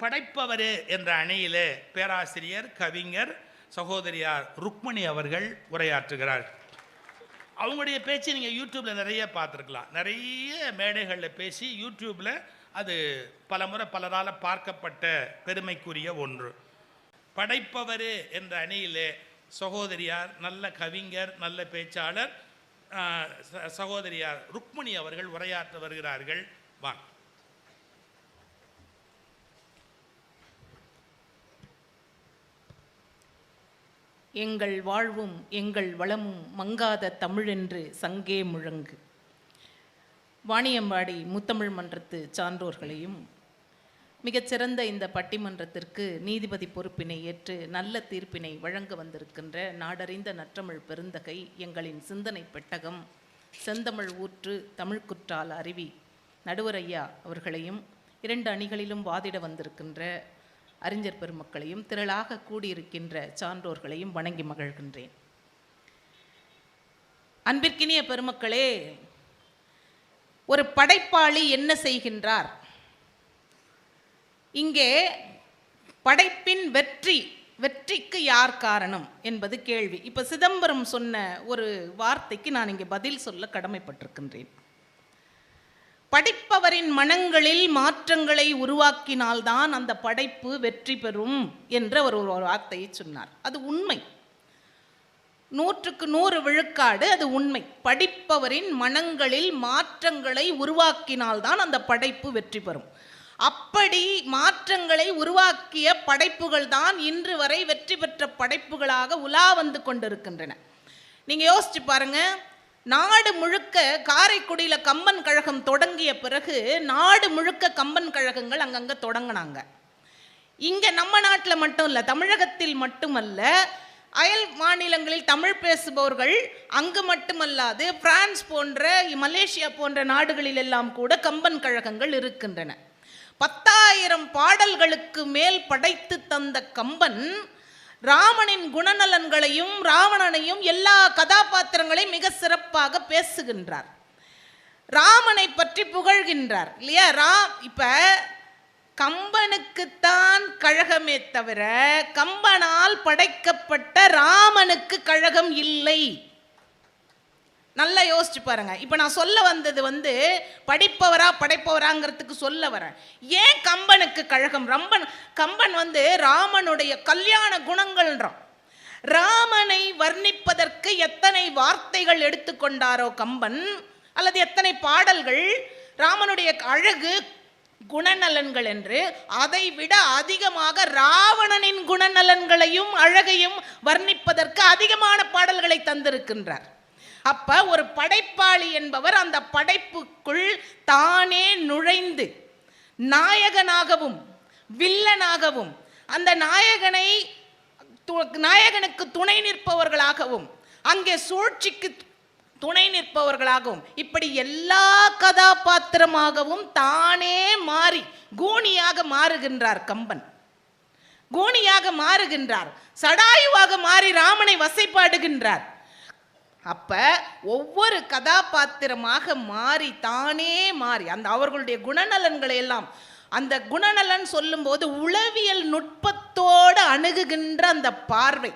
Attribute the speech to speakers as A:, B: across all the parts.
A: படைப்பவரே என்ற அணியிலே பேராசிரியர் கவிஞர் சகோதரியார் ருக்மணி அவர்கள் உரையாற்றுகிறார். அவங்களுடைய பேச்சு நீங்கள் யூடியூப்பில் நிறைய பார்த்துருக்கலாம். நிறைய மேடைகளில் பேசி யூடியூப்பில் அது பலமுறை பலரால் பார்க்கப்பட்ட பெருமைக்குரிய ஒன்று. படைப்பவரே என்ற அணியிலே சகோதரியார் நல்ல கவிஞர், நல்ல பேச்சாளர் சகோதரியார் ருக்மணி அவர்கள் உரையாற்ற வருகிறார்கள். வாங்க.
B: எங்கள் வாழ்வும் எங்கள் வளமும் மங்காத தமிழென்று சங்கே முழங்கு. வாணியம்பாடி முத்தமிழ் மன்றத்து சான்றோர்களையும் மிகச்சிறந்த இந்த பட்டிமன்றத்திற்கு நீதிபதி பொறுப்பினை ஏற்று நல்ல தீர்ப்பினை வழங்க வந்திருக்கின்ற நாடறிந்த நற்றமிழ் பெருந்தகை, எங்களின் சிந்தனை பெட்டகம், செந்தமிழ் ஊற்று, தமிழ் குற்றால அருவி நடுவர் ஐயா அவர்களையும், இரண்டு அணிகளிலும் வாதிட வந்திருக்கின்ற அறிஞர் பெருமக்களையும், திரளாக கூடியிருக்கின்ற சான்றோர்களையும் வணங்கி மகிழ்கின்றேன். அன்பிற்கினிய பெருமக்களே, ஒரு படைப்பாளி என்ன செய்கின்றார்? இங்கே படைப்பின் வெற்றிக்கு யார் காரணம் என்பது கேள்வி. இப்ப சிதம்பரம் சொன்ன ஒரு வார்த்தைக்கு நான் இங்கே பதில் சொல்ல கடமைப்பட்டிருக்கின்றேன். படிப்பவரின் மனங்களில் மாற்றங்களை உருவாக்கினால்தான் அந்த படைப்பு வெற்றி பெறும் என்ற ஒரு வார்த்தையை சொன்னார். அது உண்மை, 100க்கு 100 விழுக்காடு அது உண்மை. படிப்பவரின் மனங்களில் மாற்றங்களை உருவாக்கினால்தான் அந்த படைப்பு வெற்றி பெறும். அப்படி மாற்றங்களை உருவாக்கிய படைப்புகள் தான் இன்று வரை வெற்றி பெற்ற படைப்புகளாக உலா வந்து கொண்டிருக்கின்றன. நீங்க யோசிச்சு பாருங்க, நாடு முழுக்க காரைக்குடியில் கம்பன் கழகம் தொடங்கிய பிறகு நாடு முழுக்க கம்பன் கழகங்கள் அங்கங்கே தொடங்கினாங்க. இங்கே நம்ம நாட்டில் மட்டும் இல்லை, தமிழகத்தில் மட்டுமல்ல, அயல் மாநிலங்களில் தமிழ் பேசுபவர்கள் அங்கு மட்டுமல்லாது பிரான்ஸ் போன்ற மலேசியா போன்ற நாடுகளில் எல்லாம் கூட கம்பன் கழகங்கள் இருக்கின்றன. 10,000 பாடல்களுக்கு மேல் படைத்து தந்த கம்பன் ராமனின் குணநலன்களையும் ராவணனையும் எல்லா கதாபாத்திரங்களையும் மிக சிறப்பாக பேசுகின்றார். ராமனை பற்றி புகழ்கின்றார் இல்லையா? இப்ப கம்பனுக்குத்தான் கழகமே தவிர கம்பனால் படைக்கப்பட்ட ராமனுக்கு கழகம் இல்லை. நல்லா யோசிச்சு பாருங்க. இப்ப நான் சொல்ல வந்தது படிப்பவரா படைப்பவராங்கிறதுக்கு சொல்ல வரேன். ஏன் கம்பனுக்கு கழகம்? கம்பன் ராமனுடைய கல்யாண குணங்கள்ன்றான். ராமனை வர்ணிப்பதற்கு எத்தனை வார்த்தைகள் எடுத்துக்கொண்டாரோ கம்பன், அல்லது எத்தனை பாடல்கள் ராமனுடைய அழகு குணநலன்கள் என்று, அதை விட அதிகமாக ராவணனின் குணநலன்களையும் அழகையும் வர்ணிப்பதற்கு அதிகமான பாடல்களை தந்திருக்கின்றார். அப்ப ஒரு படைப்பாளி என்பவர் அந்த படைப்புக்குள் தானே நுழைந்து நாயகனாகவும் வில்லனாகவும் அந்த நாயகனுக்கு துணை நிற்பவர்களாகவும் அங்கே சூழ்ச்சிக்கு துணை நிற்பவர்களாகவும் இப்படி எல்லா கதாபாத்திரமாகவும் தானே மாறி கூனியாக மாறுகின்றார் கம்பன். கூனியாக மாறுகின்றார், சடாயுவாக மாறி ராமனை வசைப்பாடுகின்றார். அப்ப ஒவ்வொரு கதாபாத்திரமாக மாறி தானே மாறி அந்த அவர்களுடைய குணநலன்களை எல்லாம், அந்த குணநலன் சொல்லும் போது உளவியல் நுட்பத்தோடு அணுகுகின்ற அந்த பார்வை,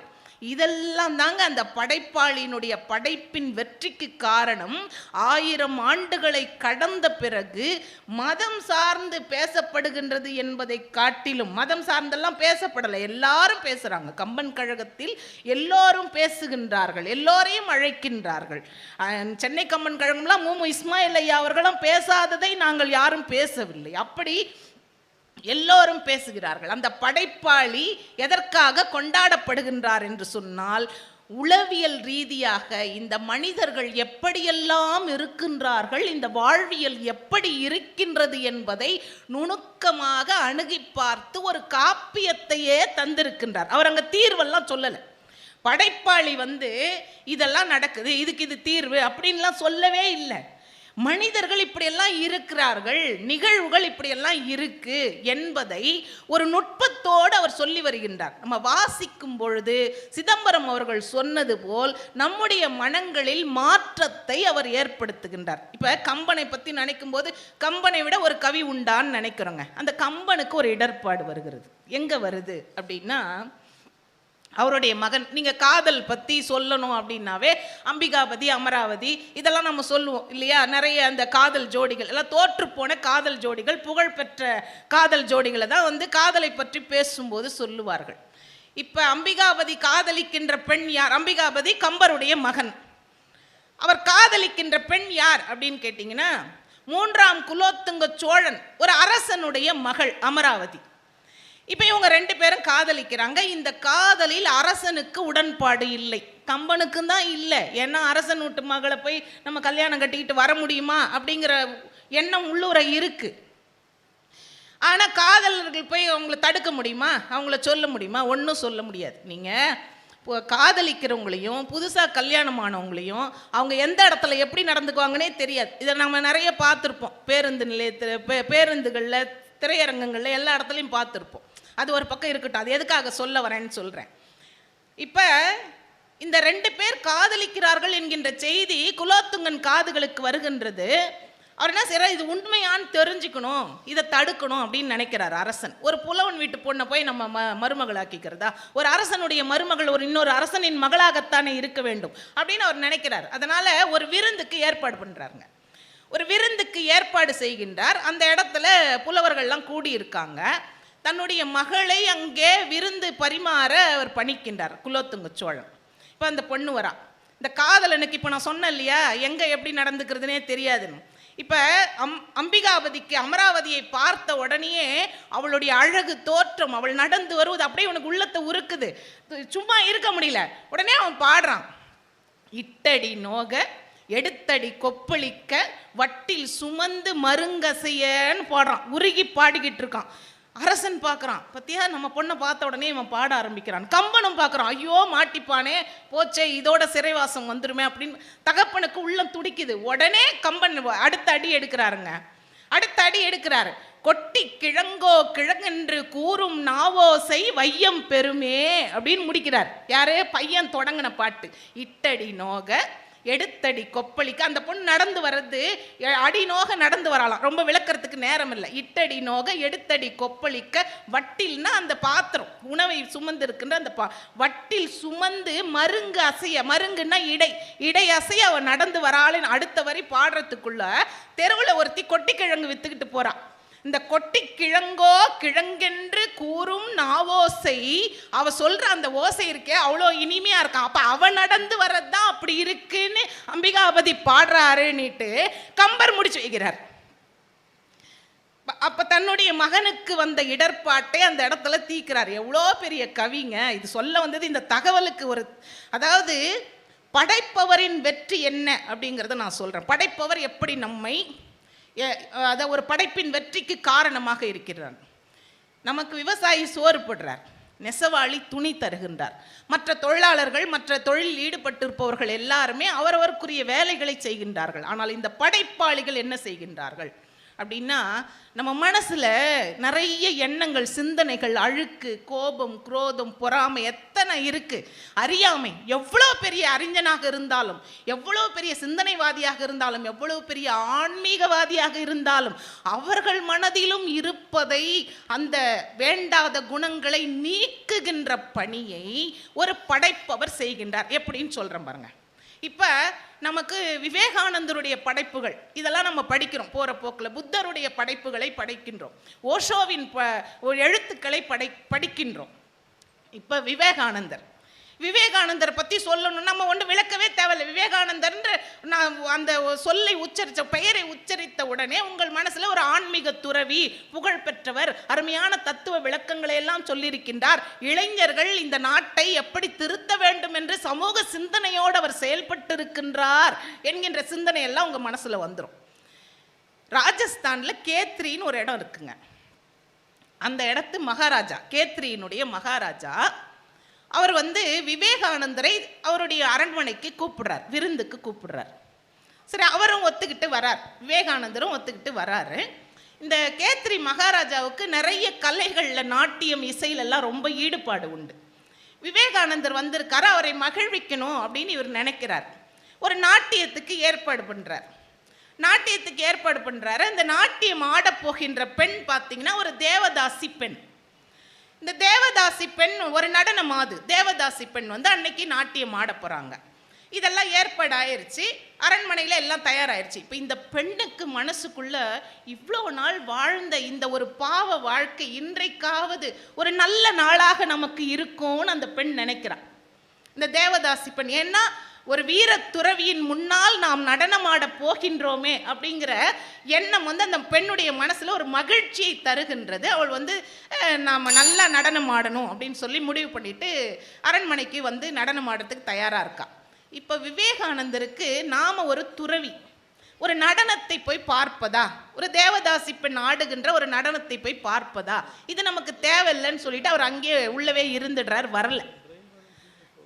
B: இதெல்லாம் தாங்க அந்த படைப்பாளியினுடைய படைப்பின் வெற்றிக்கு காரணம். 1000 ஆண்டுகளை கடந்த பிறகு மதம் சார்ந்து பேசப்படுகின்றது என்பதை காட்டிலும், மதம் சார்ந்தெல்லாம் பேசப்படலை, எல்லாரும் பேசுறாங்க. கம்பன் கழகத்தில் எல்லோரும் பேசுகின்றார்கள், எல்லோரையும் அழைக்கின்றார்கள். சென்னை கம்பன் கழகம்லாம் மூமு இஸ்மாயில் ஐயா அவர்களும் பேசாததை நாங்கள் யாரும் பேசவில்லை. அப்படி எல்லோரும் பேசுகிறார்கள். அந்த படைப்பாளி எதற்காக கொண்டாடப்படுகின்றார் என்று சொன்னால், உளவியல் ரீதியாக இந்த மனிதர்கள் எப்படியெல்லாம் இருக்கின்றார்கள், இந்த வாழ்வியல் எப்படி இருக்கின்றது என்பதை நுணுக்கமாக அணுகி பார்த்து ஒரு காப்பியத்தையே தந்திருக்கின்றார். அவர் அங்க தீர்வெல்லாம் சொல்லலை. படைப்பாளி இதெல்லாம் நடக்குது, இதுக்கு இது தீர்வு அப்படின்லாம் சொல்லவே இல்லை. மனிதர்கள் இப்படியெல்லாம் இருக்கிறார்கள், நிகழ்வுகள் இப்படியெல்லாம் இருக்கு என்பதை ஒரு நுட்பத்தோடு அவர் சொல்லி வருகின்றார். நம்ம வாசிக்கும் பொழுது சிதம்பரம் அவர்கள் சொன்னது போல் நம்முடைய மனங்களில் மாற்றத்தை அவர் ஏற்படுத்துகின்றார். இப்ப கம்பனை பத்தி நினைக்கும் போது கம்பனை விட ஒரு கவி உண்டான்னு நினைக்கிறோங்க. அந்த கம்பனுக்கு ஒரு இடர்பாடு வருகிறது. எங்க வருது அப்படின்னா, அவருடைய மகன், நீங்கள் காதல் பற்றி சொல்லணும் அப்படின்னாவே அம்பிகாபதி, அமராவதி இதெல்லாம் நம்ம சொல்லுவோம் இல்லையா? நிறைய அந்த காதல் ஜோடிகள் எல்லாம் தோற்று போன காதல் ஜோடிகள், புகழ்பெற்ற காதல் ஜோடிகளை தான் வந்து காதலை பற்றி பேசும்போது சொல்லுவார்கள். இப்போ அம்பிகாபதி காதலிக்கின்ற பெண் யார்? அம்பிகாபதி கம்பருடைய மகன். அவர் காதலிக்கின்ற பெண் யார் அப்படின்னு கேட்டிங்கன்னா, 3ஆம் குலோத்துங்க சோழன் ஒரு அரசனுடைய மகள் அமராவதி. இப்போ இவங்க 2 பேரும் காதலிக்கிறாங்க. இந்த காதலில் அரசனுக்கு உடன்பாடு இல்லை, கம்பனுக்கும் தான் இல்லை. ஏன்னா அரசன் வீட்டு மகளை போய் நம்ம கல்யாணம் கட்டிக்கிட்டு வர முடியுமா அப்படிங்கிற எண்ணம் உள்ளூர இருக்கு. ஆனால் காதலர்கள் போய் அவங்கள தடுக்க முடியுமா, அவங்கள சொல்ல முடியுமா? ஒன்றும் சொல்ல முடியாது. நீங்கள் இப்போ காதலிக்கிறவங்களையும் புதுசாக கல்யாணமானவங்களையும் அவங்க எந்த இடத்துல எப்படி நடந்துக்குவாங்கன்னே தெரியாது. இதை நம்ம நிறைய பார்த்துருப்போம். பேருந்து நிலையத்தில், பேருந்துகளில், திரையரங்கங்களில் எல்லா இடத்துலையும் பார்த்துருப்போம். அது ஒரு பக்கம் இருக்கட்டும், அது எதுக்காக சொல்ல வரேன்னு சொல்கிறேன். இப்போ இந்த 2 பேர் காதலிக்கிறார்கள் என்கின்ற செய்தி குலோத்துங்கன் காதுகளுக்கு வருகின்றது. அவர் என்ன செய்யறார்? இது உண்மையான்னு தெரிஞ்சுக்கணும், இதை தடுக்கணும் அப்படின்னு நினைக்கிறார் அரசன். ஒரு புலவன் வீட்டு பொண்ணை போய் நம்ம மருமகளாக்கிக்கிறதா? ஒரு அரசனுடைய மருமகள் ஒரு இன்னொரு அரசனின் மகளாகத்தானே இருக்க வேண்டும் அப்படின்னு அவர் நினைக்கிறார். அதனால ஒரு விருந்துக்கு ஏற்பாடு பண்ணுறாருங்க. ஒரு விருந்துக்கு ஏற்பாடு செய்கின்றார். அந்த இடத்துல புலவர்கள்லாம் கூடியிருக்காங்க. தன்னுடைய மகளை அங்கே விருந்து பரிமாற அவர் பணிக்கின்றார் குலோத்துங்க சோழன். இப்போ அந்த பொண்ணு வரா. இந்த காதலனுக்கு இப்போ நான் சொன்னேன் இல்லையா, எங்கே எப்படி நடந்துக்கிறதுனே தெரியாதுன்னு. இப்போ அம்பிகாபதிக்கு அமராவதியை பார்த்த உடனேயே அவளுடைய அழகு தோற்றம், அவள் நடந்து வருவது அப்படியே உனக்கு உள்ளத்தை உருக்குது. சும்மா இருக்க முடியல. உடனே அவன் பாடுறான். இட்டடி நோக எடுத்தடி கொப்பளிக்க வட்டில் சுமந்து மருங்கசையன்னு பாடுறான். உருகி பாடிக்கிட்டு இருக்கான். அரசன் பார்க்குறான். பத்தியா, நம்ம பொண்ணை பார்த்த உடனே இவன் பாட ஆரம்பிக்கிறான். கம்பனும் பார்க்குறான். ஐயோ மாட்டிப்பானே, போச்சே, இதோட சிறைவாசம் வந்துருமே அப்படின்னு தகப்பனுக்கு உள்ளம் துடிக்குது. உடனே கம்பன் அடுத்த அடி எடுக்கிறாருங்க. அடுத்த அடி எடுக்கிறாரு. கொட்டி கிழங்கோ கிழங்கென்று கூறும் நாவோசை வையம் பெருமே அப்படின்னு முடிக்கிறார். யாரு? பையன் தொடங்கின பாட்டு. இட்டடி நோக எடுத்தடி கொப்பளிக்க. அந்த பொண்ணு நடந்து வர்றது அடி நோக நடந்து வரலாம், ரொம்ப விளக்கறதுக்கு நேரம் இல்லை. இட்டடி நோக எடுத்தடி கொப்பளிக்க வட்டில்னா அந்த பாத்திரம், உணவை சுமந்து இருக்கின்ற அந்த வட்டில் சுமந்து மருங்கு அசைய, மருங்குன்னா இடை அசைய அவன் நடந்து வராளின்னு அடுத்த வரி பாடுறதுக்குள்ள தெருவில் ஒருத்தி கொட்டி கிழங்கு வித்துக்கிட்டு போறான். இந்த கொட்டி கிழங்கோ கிழங்கென்று கூறும் நாவோசை, அவ சொல்ற அந்த ஓசை இருக்கே அவ்வளோ இனிமையா இருக்கான். அப்ப அவ நடந்து வர்றதுதான் அப்படி இருக்குன்னு அம்பிகாபதி பாடுறாருன்னுட்டு கம்பர் முடிச்சு வைக்கிறார். அப்ப தன்னுடைய மகனுக்கு வந்த இடர்பாட்டை அந்த இடத்துல தீக்கிறார். எவ்வளோ பெரிய கவிங்க இது. சொல்ல வந்தது இந்த தகவலுக்கு ஒரு, அதாவது படைப்பவரின் வெற்றி என்ன அப்படிங்கிறத நான் சொல்றேன். படைப்பவர் எப்படி நம்மை அதை ஒரு படைப்பின் வெற்றிக்கு காரணமாக இருக்கிறார். நமக்கு விவசாயி சோறு போடுறார், நெசவாளி துணி தருகின்றார், மற்ற தொழிலாளர்கள் மற்ற தொழிலில் ஈடுபட்டிருப்பவர்கள் எல்லாருமே அவரவருக்குரிய வேலைகளை செய்கின்றார்கள். ஆனால் இந்த படைப்பாளிகள் என்ன செய்கின்றார்கள் அப்படின்னா, நம்ம மனசுல நிறைய எண்ணங்கள், சிந்தனைகள், அழுக்கு, கோபம், குரோதம், பொறாமை எத்தனை இருக்கு. அறியாமை. எவ்வளோ பெரிய அறிஞனாக இருந்தாலும், எவ்வளோ பெரிய சிந்தனைவாதியாக இருந்தாலும், எவ்வளோ பெரிய ஆன்மீகவாதியாக இருந்தாலும் அவர்கள் மனதிலும் இருப்பதை, அந்த வேண்டாத குணங்களை நீக்குகின்ற பணியை ஒரு படைப்பவர் செய்கின்றார். எப்படின்னு சொல்றேன் பாருங்க. இப்போ நமக்கு விவேகானந்தருடைய படைப்புகள் இதெல்லாம் நம்ம படிக்கிறோம் போகிற போக்கில். புத்தருடைய படைப்புகளை படிக்கின்றோம். ஓஷோவின் எழுத்துக்களை படிக்கின்றோம். இப்போ விவேகானந்தரை பற்றி சொல்லணும், நம்ம ஒன்று விளக்கவே தேவையில்லை. விவேகானந்தர்ன்ற நான் அந்த சொல்லை உச்சரித்த, பெயரை உச்சரித்த உடனே உங்கள் மனசில் ஒரு ஆன்மீக துறவி, புகழ்பெற்றவர், அருமையான தத்துவ விளக்கங்களை எல்லாம் சொல்லியிருக்கின்றார். இளைஞர்கள் இந்த நாட்டை எப்படி திருத்த வேண்டும் என்று சமூக சிந்தனையோடு அவர் செயல்பட்டு இருக்கின்றார் என்கின்ற சிந்தனை எல்லாம் உங்கள் மனசில் வந்துடும். ராஜஸ்தானில் கேத்ரின்னு ஒரு இடம் இருக்குங்க. அந்த இடத்து மகாராஜா, கேத்ரியினுடைய மகாராஜா, அவர் விவேகானந்தரை அவருடைய அரண்மனைக்கு கூப்பிடுறார், விருந்துக்கு கூப்பிடுறார். சரி, அவரும் ஒத்துக்கிட்டு வரார், விவேகானந்தரும் ஒத்துக்கிட்டு வராரு. இந்த கேத்ரி மகாராஜாவுக்கு நிறைய கலைகளில், நாட்டியம், இசையிலெல்லாம் ரொம்ப ஈடுபாடு உண்டு. விவேகானந்தர் வந்திருக்காரு, அவரை மகிழ்விக்கணும் அப்படின்னு இவர் நினைக்கிறார். ஒரு நாட்டியத்துக்கு ஏற்பாடு பண்ணுறார். அந்த நாட்டியம் ஆடப்போகின்ற பெண் பார்த்தீங்கன்னா ஒரு தேவதாசி பெண். இந்த தேவதாசி பெண் ஒரு நடன மாது. தேவதாசி பெண் வந்து அன்னைக்கு நாட்டியம் ஆட போகிறாங்க. இதெல்லாம் ஏற்பாடு ஆயிடுச்சு, அரண்மனையில் எல்லாம் தயாராகிடுச்சு. இப்போ இந்த பெண்ணுக்கு மனசுக்குள்ள இவ்வளோ நாள் வாழ்ந்த இந்த ஒரு பாவ வாழ்க்கை இன்றைக்காவது ஒரு நல்ல நாளாக நமக்கு இருக்கும்னு அந்த பெண் நினைக்கிறான், இந்த தேவதாசி பெண். ஏன்னா ஒரு வீர துறவியின் முன்னால் நாம் நடனமாட போகின்றோமே அப்படிங்கிற எண்ணம் வந்து அந்த பெண்ணுடைய மனசில் ஒரு மகிழ்ச்சியை தருகின்றது. அவள் வந்து நாம் நல்லா நடனம் ஆடணும் அப்படின்னு சொல்லி முடிவு பண்ணிட்டு அரண்மனைக்கு வந்து நடனம் ஆடுறதுக்கு தயாராக இருக்கா. இப்போ விவேகானந்தருக்கு நாம் ஒரு துறவி, ஒரு நடனத்தை போய் பார்ப்பதா, ஒரு தேவதாசி பெண் ஆடுகின்ற ஒரு நடனத்தை போய் பார்ப்பதா, இது நமக்கு தேவையில்லைன்னு சொல்லிட்டு அவர் அங்கேயே உள்ளவே இருந்துடுறார், வரல.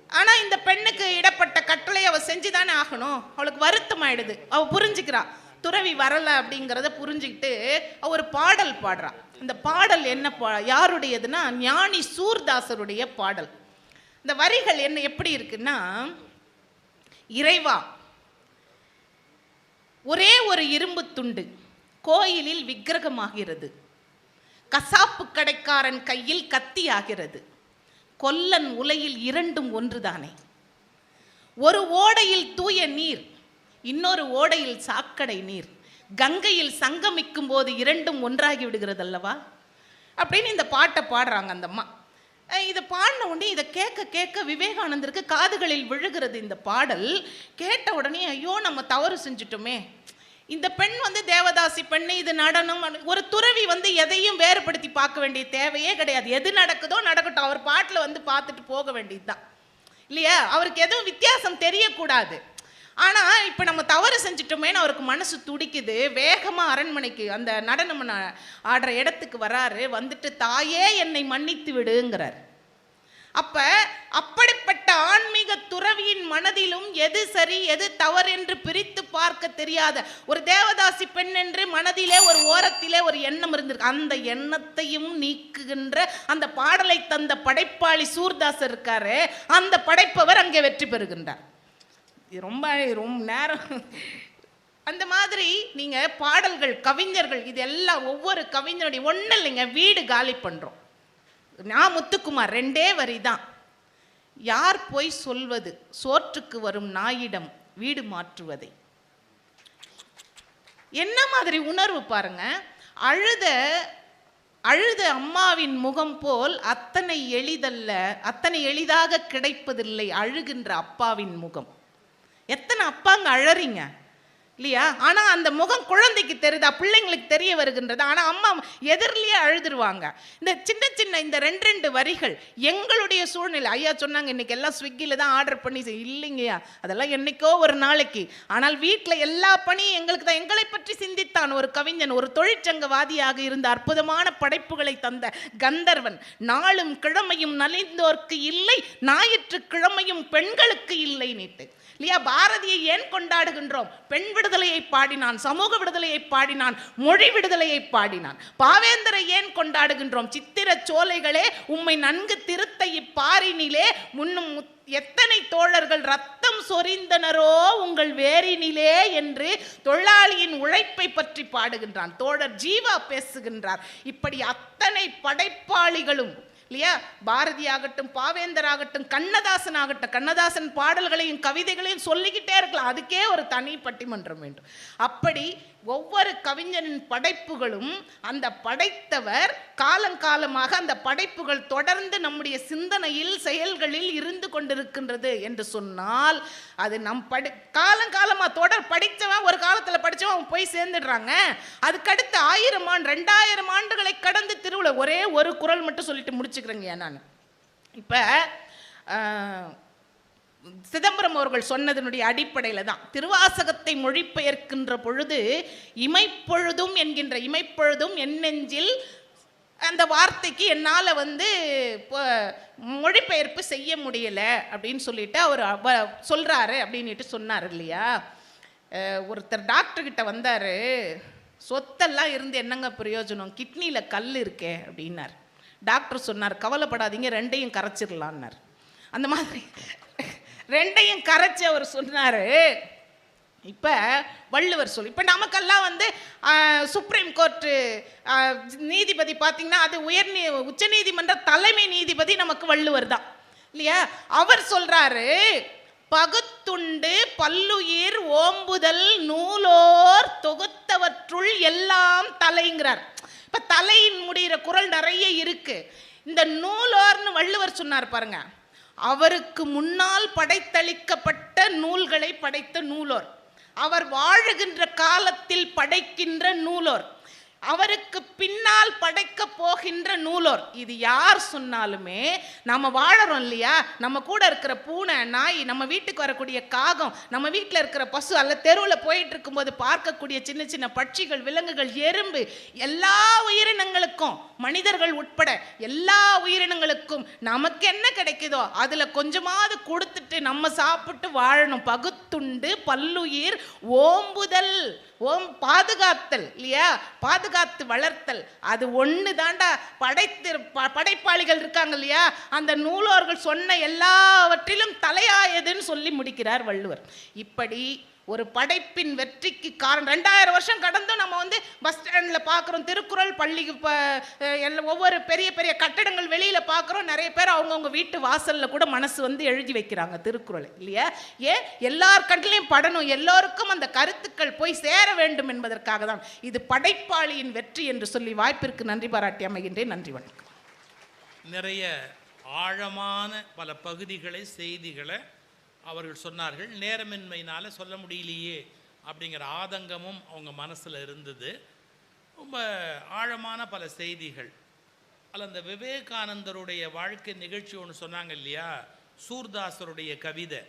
B: ஆனால் இந்த பெண்ணுக்கு இடப்பட்ட கட்டளை அவள் செஞ்சு தானே ஆகணும். அவளுக்கு வருத்தம் ஆயிடுது, அவள் புரிஞ்சுக்கிறா துறவி வரலை அப்படிங்கிறத புரிஞ்சுக்கிட்டு அவள் ஒரு பாடல் பாடுறா. இந்த பாடல் என்ன யாருடையதுன்னா ஞானி சூர்தாசருடைய பாடல். இந்த வரிகள் என்ன எப்படி இருக்குன்னா, இறைவா, ஒரே ஒரு இரும்பு துண்டு கோயிலில் விக்கிரகமாகிறது, கசாப்பு கடைக்காரன் கையில் கத்தி ஆகிறது, கொல்லன் உலையில் இரண்டும் ஒன்றுதானே, ஒரு ஓடையில் தூய நீர், இன்னொரு ஓடையில் சாக்கடை நீர், கங்கையில் சங்கமிக்கும் போது இரண்டும் ஒன்றாகி விடுகிறது அல்லவா அப்படின்னு இந்த பாட்டை பாடுறாங்க அந்த அம்மா. இதை பாடின உடனே இதை கேட்க கேட்க விவேகானந்தருக்கு காதுகளில் விழுகிறது இந்த பாடல். கேட்ட உடனே ஐயோ நம்ம தவறு செஞ்சுட்டோமே, இந்த பெண் வந்து தேவதாசி பெண்ணு, இது நடனம். ஒரு துறவி வந்து எதையும் வேறுபடுத்தி பார்க்க வேண்டிய தேவையே கிடையாது, எது நடக்குதோ நடக்கட்டும், அவர் பாட்டில் வந்து பார்த்துட்டு போக வேண்டியது தான் இல்லையா, அவருக்கு எதுவும் வித்தியாசம் தெரியக்கூடாது. ஆனால் இப்போ நம்ம தவறு செஞ்சிட்டோமேன்னு அவருக்கு மனசு துடிக்குது. வேகமாக அரண்மனைக்கு அந்த நடனம் ஆடுற இடத்துக்கு வராரு. வந்துட்டு தாயே என்னை மன்னித்து விடுங்கிறார். அப்போ அப்படிப்பட்ட ஆன்மீக துறவியின் மனதிலும் எது சரி எது தவறு என்று பிரித்து பார்க்க தெரியாத ஒரு தேவதாசி பெண் என்று மனதிலே ஒரு ஓரத்திலே ஒரு எண்ணம் இருந்திருக்கு. அந்த எண்ணத்தையும் நீக்குகின்ற அந்த பாடலை தந்த படைப்பாளி சூர்தாசர் இருக்காரு, அந்த படைப்பவர் அங்கே வெற்றி பெறுகின்றார். ரொம்ப ரொம்ப நேரம் அந்த மாதிரி நீங்கள் பாடல்கள், கவிஞர்கள், இது எல்லாம் ஒவ்வொரு கவிஞருடைய ஒன்றும் இல்லைங்க. வீடு காலி பண்ணுறோம், நான் முத்துக்குமார் ரெண்டே வரி தான். யார் போய் சொல்வது சோற்றுக்கு வரும் நாயிடம் வீடு மாற்றுவதை. என்ன மாதிரி உணர்வு பாருங்க. அழுத அம்மாவின் முகம் போல் அத்தனை எளிதல்ல, அத்தனை எளிதாக கிடைப்பதில்லை அழுகின்ற அப்பாவின் முகம். எத்தனை அப்பாங்க அழறீங்க இல்லையா, ஆனால் அந்த முகம் குழந்தைக்கு தெரியுதா, பிள்ளைங்களுக்கு தெரிய வருகின்றது. ஆனால் அம்மா எதிரிலேயே அழுதுருவாங்க. இந்த சின்ன சின்ன இந்த ரெண்டு வரிகள் எங்களுடைய சூழ்நிலை. ஐயா சொன்னாங்க இன்னைக்கு எல்லாம் ஸ்விக்கியில் தான் ஆர்டர் பண்ணி இல்லைங்கய்யா, அதெல்லாம் என்னைக்கோ ஒரு நாளைக்கு. ஆனால் வீட்டில் எல்லா பணியும் எங்களுக்கு தான். எங்களை பற்றி சிந்தித்தான் ஒரு கவிஞன், ஒரு தொழிற்சங்கவாதியாக இருந்த அற்புதமான படைப்புகளை தந்த கந்தர்வன். நாளும் கிழமையும் நலிந்தோர்க்கு இல்லை, ஞாயிற்று கிழமையும் பெண்களுக்கு இல்லை நீட்டு இல்லையா. பாரதியை ஏன் கொண்டாடுகின்றோம்? பெண் விடுதலையை பாடினான், சமூக விடுதலையை பாடினான், மொழி விடுதலையை பாடினான். பாவேந்தரை ஏன் கொண்டாடுகின்றோம்? சித்திர சோலைகளே உம்மை நன்கு திருத்த இப்பாரினிலே முன்னும் எத்தனை தோழர்கள் ரத்தம் சொரிந்தனரோ உங்கள் வேரினிலே என்று தொழிலாளியின் உழைப்பை பற்றி பாடுகின்றான். தோழர் ஜீவா பேசுகின்றார். இப்படி அத்தனை படைப்பாளிகளும் இல்லையா, பாரதியாகட்டும், பாவேந்தராகட்டும், கண்ணதாசன் ஆகட்டும், கண்ணதாசன் பாடல்களையும் கவிதைகளையும் சொல்லிக்கிட்டே இருக்கலாம், அதுக்கே ஒரு தனி பட்டிமன்றம் வேண்டும். அப்படி ஒவ்வொரு கவிஞனின் படைப்புகளும் அந்த படைத்தவர் காலங்காலமாக அந்த படைப்புகள் தொடர்ந்து நம்முடைய சிந்தனையில் செயல்களில் இருந்து கொண்டிருக்கின்றது என்று சொன்னால் அது நம் காலங்காலமாக தொடர் படித்தவன் ஒரு காலத்தில் படித்தவன் போய் சேர்ந்துடுறாங்க. அதுக்கடுத்து 1000 ஆண்டு 2000 ஆண்டுகளை கடந்து திருவிழா ஒரே ஒரு குறள் மட்டும் சொல்லிட்டு முடிச்சுக்கிறேங்க. நான் இப்போ சிதம்பரம் அவர்கள் சொன்னதனுடைய அடிப்படையில் தான் திருவாசகத்தை மொழிபெயர்க்கின்ற பொழுது இமைப்பொழுதும் என்கின்ற இமைப்பொழுதும் என் நெஞ்சில் அந்த வார்த்தைக்கு என்னால் மொழிபெயர்ப்பு செய்ய முடியலை அப்படின்னு சொல்லிட்டு அவர் சொல்கிறாரு அப்படின்ட்டு சொன்னார் இல்லையா. ஒருத்தர் டாக்டர் கிட்ட வந்தார், சொத்தெல்லாம் இருந்து என்னங்க பிரயோஜனம், கிட்னியில் கல் இருக்கே அப்படின்னார். டாக்டர் சொன்னார், கவலைப்படாதீங்க, ரெண்டையும் கரைச்சிடலான்னார். அந்த மாதிரி ரெண்டையும் கரைச்சி அவர் சொன்னார். இப்போ வள்ளுவர் சொல்லி, இப்போ நமக்கெல்லாம் வந்து சுப்ரீம் கோர்ட்டு நீதிபதி பார்த்திங்கன்னா அது உச்ச நீதிமன்ற தலைமை நீதிபதி நமக்கு வள்ளுவர் தான் இல்லையா? அவர் சொல்கிறாரு, பகுத்துண்டு பல்லுயிர் ஓம்புதல் நூலோர் தொகுத்தவற்றுள் எல்லாம் தலைங்கிறார். இப்போ தலையின் முடிகிற குறள் நிறைய இருக்கு. இந்த நூலோர்னு வள்ளுவர் சொன்னார் பாருங்க, அவருக்கு முன்னால் படைத்தளிக்கப்பட்ட நூல்களை படைத்த நூலோர், அவர் வாழுகின்ற காலத்தில் படைக்கின்ற நூலோர், அவருக்கு பின்னால் படைக்க போகின்ற நூலோர். இது யார் சொன்னாலுமே நம்ம வாழறோம் இல்லையா, நம்ம கூட இருக்கிற பூனை, நாய், நம்ம வீட்டுக்கு வரக்கூடிய காகம், நம்ம வீட்டில் இருக்கிற பசு, அல்ல தெருவில் போயிட்டு இருக்கும்போது பார்க்கக்கூடிய சின்ன சின்ன பட்சிகள், விலங்குகள், எறும்பு, எல்லா உயிரினங்களுக்கும், மனிதர்கள் உட்பட எல்லா உயிரினங்களுக்கும் நமக்கு என்ன கிடைக்குதோ அதில் கொஞ்சமாவது கொடுத்துட்டு நம்ம சாப்பிட்டு வாழணும். பகுத்துண்டு பல்லுயிர் ஓம்புதல், பாதுகாத்தல் இல்லையா, பாதுகாத்து வளர்த்தல், அது ஒன்று தாண்டா. படைப்பாளிகள் இருக்காங்க இல்லையா, அந்த நூலோர்கள் சொன்ன எல்லாவற்றிலும் தலையாயதுன்னு சொல்லி முடிக்கிறார் வள்ளுவர். இப்படி ஒரு படைப்பின் வெற்றிக்கு காரணம் 2000 வருஷம் கடந்தும் நம்ம வந்து பஸ் ஸ்டாண்டில் பார்க்குறோம், திருக்குறள் பள்ளி, ஒவ்வொரு பெரிய பெரிய கட்டடங்கள் வெளியில் பார்க்குறோம். நிறைய பேர் அவங்கவுங்க வீட்டு வாசலில் கூட மனசு வந்து எழுதி வைக்கிறாங்க திருக்குறளை இல்லையா? ஏன் எல்லார் கண்ணிலையும் படணும், எல்லோருக்கும் அந்த கருத்துக்கள் போய் சேர வேண்டும் என்பதற்காக தான். இது படைப்பாளியின் வெற்றி என்று சொல்லி வாய்ப்பிற்கு நன்றி பாராட்டி அமைகின்றேன். நன்றி, வணக்கம்.
A: நிறைய ஆழமான பல பகுதிகளை, செய்திகளை அவர்கள் சொன்னார்கள். நேரமின்மையினால் சொல்ல முடியலையே அப்படிங்கிற ஆதங்கமும் அவங்க மனசில் இருந்தது. ரொம்ப ஆழமான பல செய்திகள். அதில் அந்த விவேகானந்தருடைய வாழ்க்கை நிகழ்ச்சி ஒன்று சொன்னாங்க இல்லையா, சூர்தாசருடைய கவிதை.